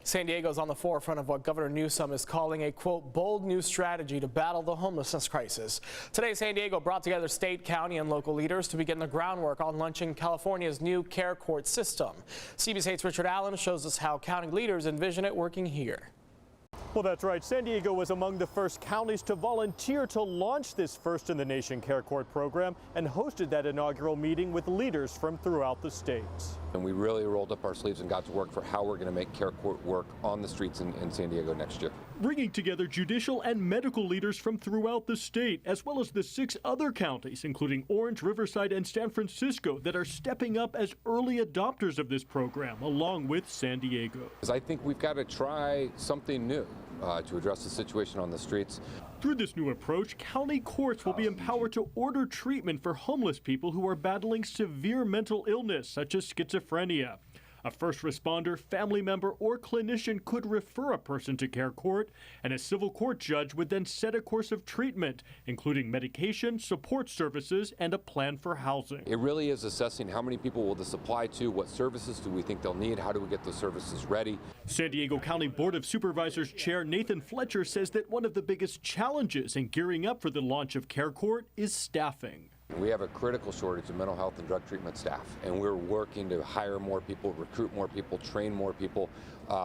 San Diego's on the forefront of what Governor Newsom is calling a, quote, bold new strategy to battle the homelessness crisis. Today, San Diego brought together state, county, and local leaders to begin the groundwork on launching California's new care court system. CBS 8's Richard Allen shows us how county leaders envision it working here. Well, that's right. San Diego was among the first counties to volunteer to launch this first-in-the-nation care court program and hosted that inaugural meeting with leaders from throughout the state. And we really rolled up our sleeves and got to work for how we're going to make care court work on the streets in San Diego next year. Bringing together judicial and medical leaders from throughout the state, as well as the 6 other counties, including Orange, Riverside, and San Francisco, that are stepping up as early adopters of this program, along with San Diego. I think we've got to try something new to address the situation on the streets. Through this new approach, county courts will be empowered to order treatment for homeless people who are battling severe mental illness, such as schizophrenia. A first responder, family member, or clinician could refer a person to care court, and a civil court judge would then set a course of treatment, including medication, support services, and a plan for housing. It really is assessing how many people will this apply to, what services do we think they'll need, how do we get those services ready. San Diego County Board of Supervisors Chair Nathan Fletcher says that one of the biggest challenges in gearing up for the launch of care court is staffing. We have a critical shortage of mental health and drug treatment staff, and we're working to hire more people, recruit more people, train more people.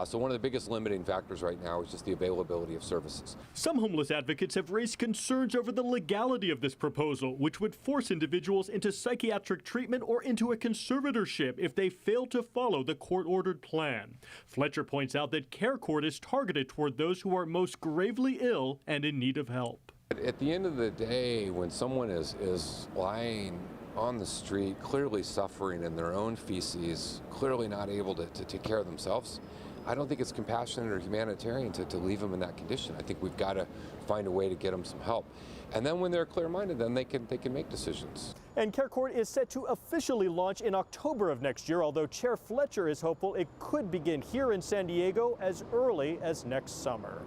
So one of the biggest limiting factors right now is just the availability of services. Some homeless advocates have raised concerns over the legality of this proposal, which would force individuals into psychiatric treatment or into a conservatorship if they fail to follow the court-ordered plan. Fletcher points out that care court is targeted toward those who are most gravely ill and in need of help. At the end of the day, when someone is lying on the street, clearly suffering in their own feces, clearly not able to take care of themselves, I don't think it's compassionate or humanitarian to leave them in that condition. I think we've got to find a way to get them some help. And then when they're clear-minded, then they can make decisions. And care court is set to officially launch in October of next year, although Chair Fletcher is hopeful it could begin here in San Diego as early as next summer.